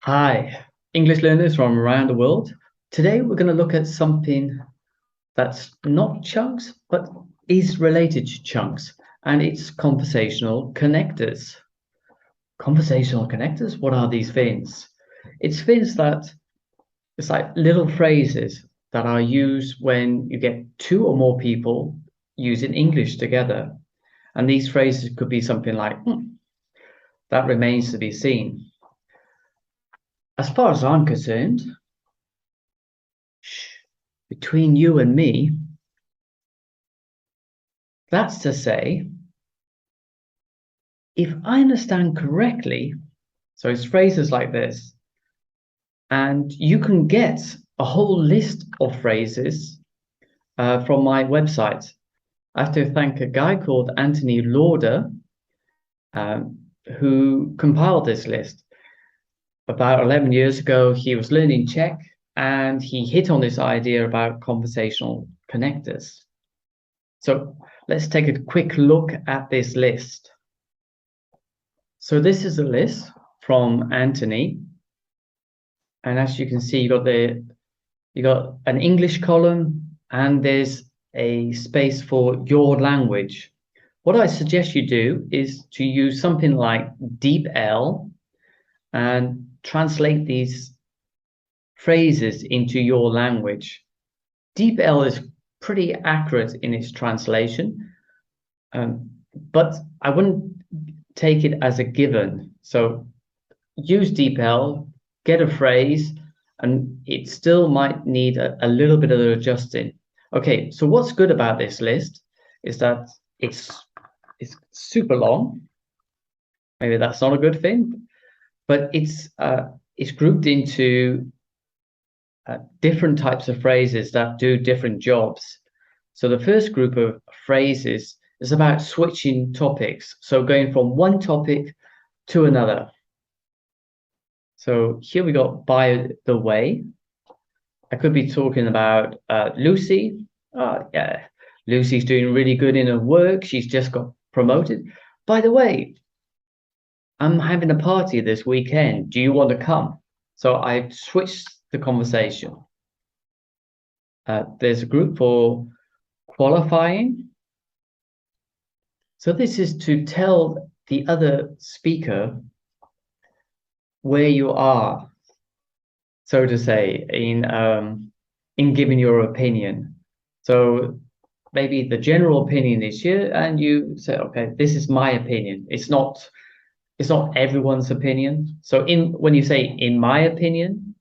Hi, English learners from around the world. Today we're going to look at something that's not chunks, but is related to chunks, and it's conversational connectors. Conversational connectors, what are these things? It's things that it's like little phrases that are used when you get two or more people using English together. And these phrases could be something like, that remains to be seen. As far as I'm concerned, between you and me, that's to say, if I understand correctly, so it's phrases like this, and you can get a whole list of phrases from my website. I have to thank a guy called Anthony Lauder, um, who compiled this list. About 11 years ago, he was learning Czech and he hit on this idea about conversational connectors. So let's take a quick look at this list. So this is a list from Anthony, and as you can see, you got an English column, and there's a space for your language. What I suggest you do is to use something like DeepL and translate these phrases into your language. DeepL is pretty accurate in its translation, but I wouldn't take it as a given. So use DeepL, get a phrase, and it still might need a little bit of adjusting. Okay, so what's good about this list is that it's super long. Maybe that's not a good thing, but it's grouped into different types of phrases that do different jobs. So the first group of phrases is about switching topics. So going from one topic to another. So here we got by the way. I could be talking about Lucy. Oh, yeah, Lucy's doing really good in her work. She's just got promoted. By the way, I'm having a party this weekend. Do you want to come? So I switched the conversation. There's a group for qualifying. So this is to tell the other speaker where you are, so to say, in giving your opinion. So maybe the general opinion is here, and you say, okay, this is my opinion. It's not everyone's opinion. So when you say in my opinion,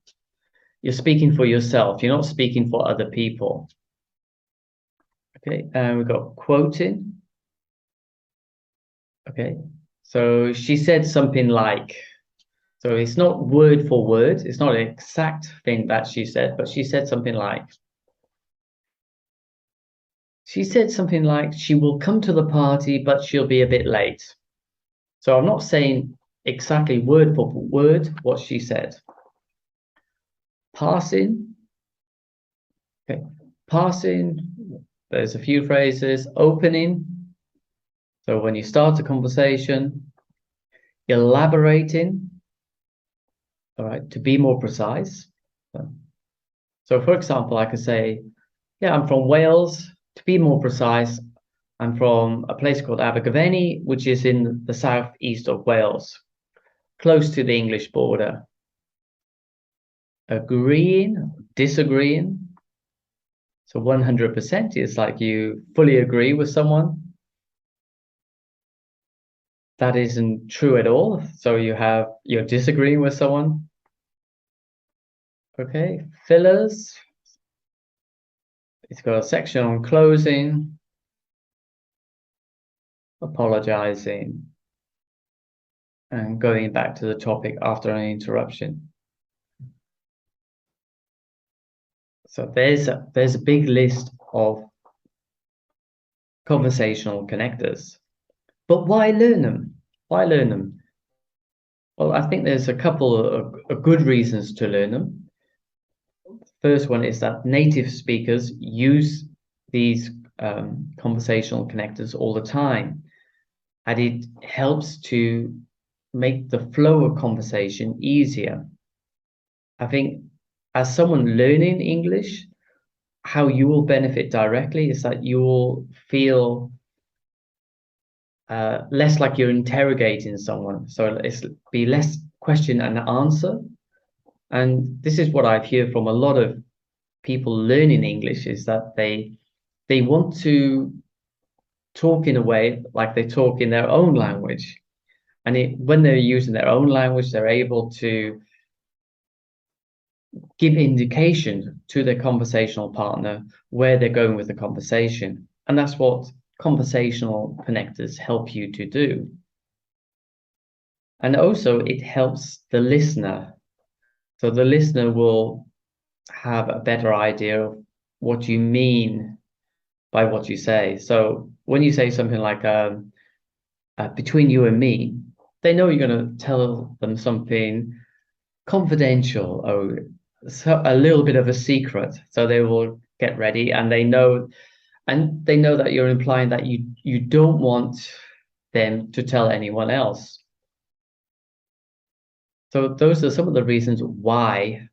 you're speaking for yourself. You're not speaking for other people. Okay, and we've got quoting. Okay, so she said something like, so it's not word for word, it's not an exact thing that she said, but she said something like, she will come to the party, but she'll be a bit late. So I'm not saying exactly word for word what she said. Passing. Okay, passing, there's a few phrases. Opening. So when you start a conversation. Elaborating. All right, to be more precise. So for example, I could say, yeah, I'm from Wales. To be more precise, I'm from a place called Abergavenny, which is in the southeast of Wales, close to the English border. Agreeing, disagreeing. So 100% is like you fully agree with someone. That isn't true at all. So you're disagreeing with someone. Okay, fillers. It's got a section on closing, apologizing, and going back to the topic after an interruption. So there's a big list of conversational connectors. But why learn them? Why learn them? Well, I think there's a couple of good reasons to learn them. First one is that native speakers use these conversational connectors all the time, and it helps to make the flow of conversation easier. I think as someone learning English, how you will benefit directly is that you will feel less like you're interrogating someone. So it's be less question and answer. And this is what I've heard from a lot of people learning English is that they want to talk in a way like they talk in their own language. And when they're using their own language, they're able to give indication to their conversational partner where they're going with the conversation. And that's what conversational connectors help you to do. And also, it helps the listener. So the listener will have a better idea of what you mean by what you say. So when you say something like between you and me, they know you're going to tell them something confidential or a little bit of a secret. So they will get ready and they know that you're implying that you don't want them to tell anyone else. So those are some of the reasons why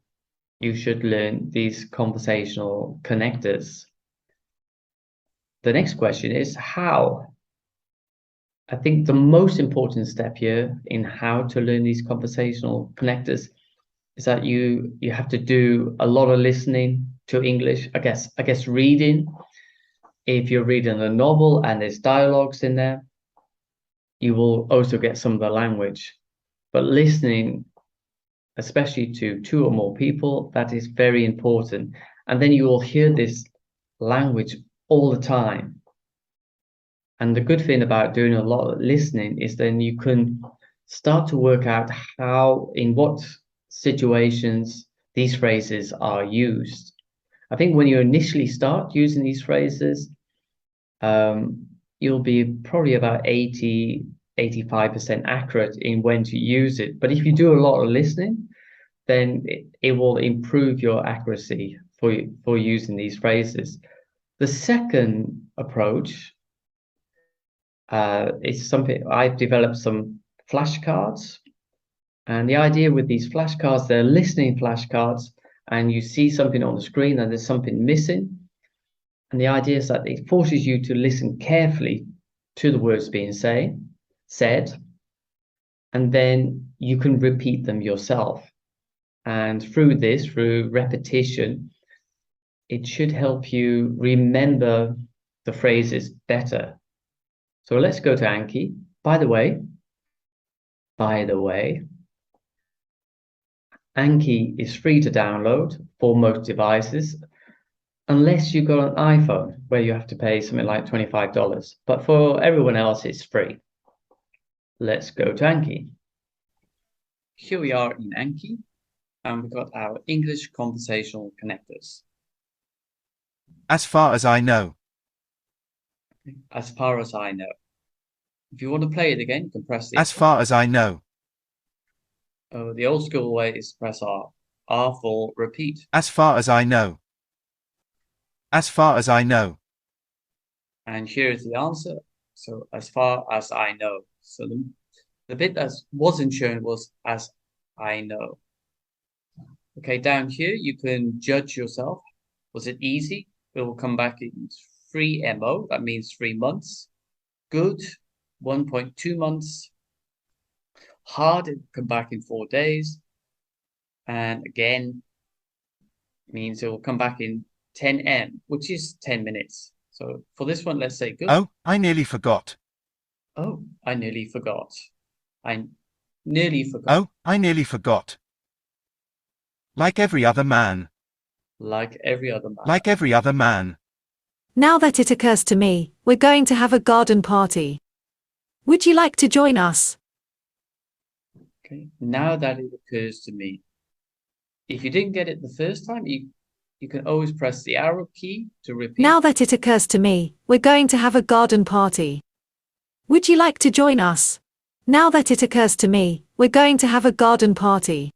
you should learn these conversational connectors. The next question is how? I think the most important step here in how to learn these conversational connectors is that you have to do a lot of listening to English. I guess reading. If you're reading a novel and there's dialogues in there, you will also get some of the language. But listening, especially to two or more people, that is very important. And then you will hear this language all the time. And the good thing about doing a lot of listening is then you can start to work out in what situations these phrases are used. I think when you initially start using these phrases, you'll be probably about 85% accurate in when to use it. But if you do a lot of listening, then it will improve your accuracy for using these phrases. The second approach is something I've developed some flashcards. And the idea with these flashcards, they're listening flashcards, and you see something on the screen and there's something missing. And the idea is that it forces you to listen carefully to the words being said, and then you can repeat them yourself. And through repetition, it should help you remember the phrases better. So let's go to Anki. By the way, Anki is free to download for most devices, unless you've got an iPhone where you have to pay something like $25. But for everyone else, it's free. Let's go to Anki. Here we are in Anki, and we've got our English conversational connectors. As far as I know. As far as I know. If you want to play it again, you can press the As far as I know. The old school way is press R. R for repeat. As far as I know. As far as I know. And here is the answer. So as far as I know. So the bit that wasn't shown was as I know. Okay, down here you can judge yourself. Was it easy? It will come back in 3MO. That means 3 months. Good, 1.2 months. Hard, it will come back in 4 days. And again, means it will come back in 10M, which is 10 minutes. So for this one, let's say good. Oh, I nearly forgot. Oh, I nearly forgot. I nearly forgot. Oh, I nearly forgot. Like every other man. Like every other man. Like every other man. Now that it occurs to me, we're going to have a garden party. Would you like to join us? Okay, now that it occurs to me. If you didn't get it the first time, you can always press the arrow key to repeat. Now that it occurs to me, we're going to have a garden party. Would you like to join us? Now that it occurs to me, we're going to have a garden party.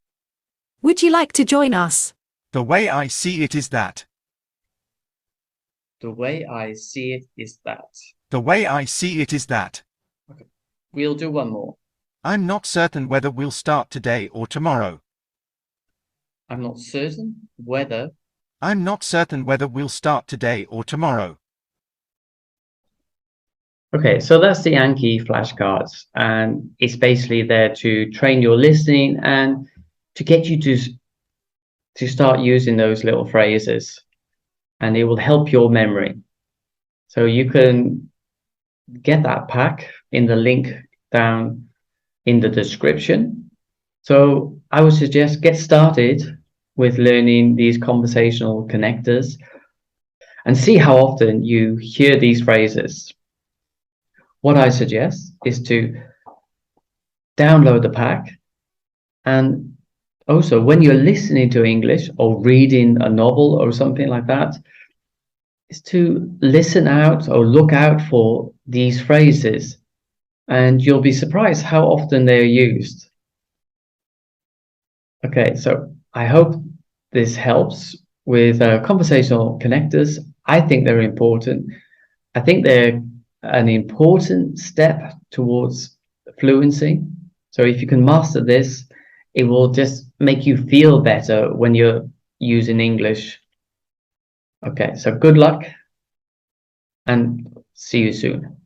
Would you like to join us? The way I see it is that. The way I see it is that. The way I see it is that. Okay. We'll do one more. I'm not certain whether we'll start today or tomorrow. I'm not certain whether. I'm not certain whether we'll start today or tomorrow. Okay, so that's the Anki flashcards, and it's basically there to train your listening and to get you to start using those little phrases, and it will help your memory. So you can get that pack in the link down in the description. So I would suggest get started with learning these conversational connectors and see how often you hear these phrases. What I suggest is to download the pack, and also when you're listening to English or reading a novel or something like that, is to listen out or look out for these phrases, and you'll be surprised how often they're used. Okay, so I hope this helps with conversational connectors. I think they're important. I think they're an important step towards fluency. So if you can master this, it will just make you feel better when you're using English. Okay, so good luck and see you soon.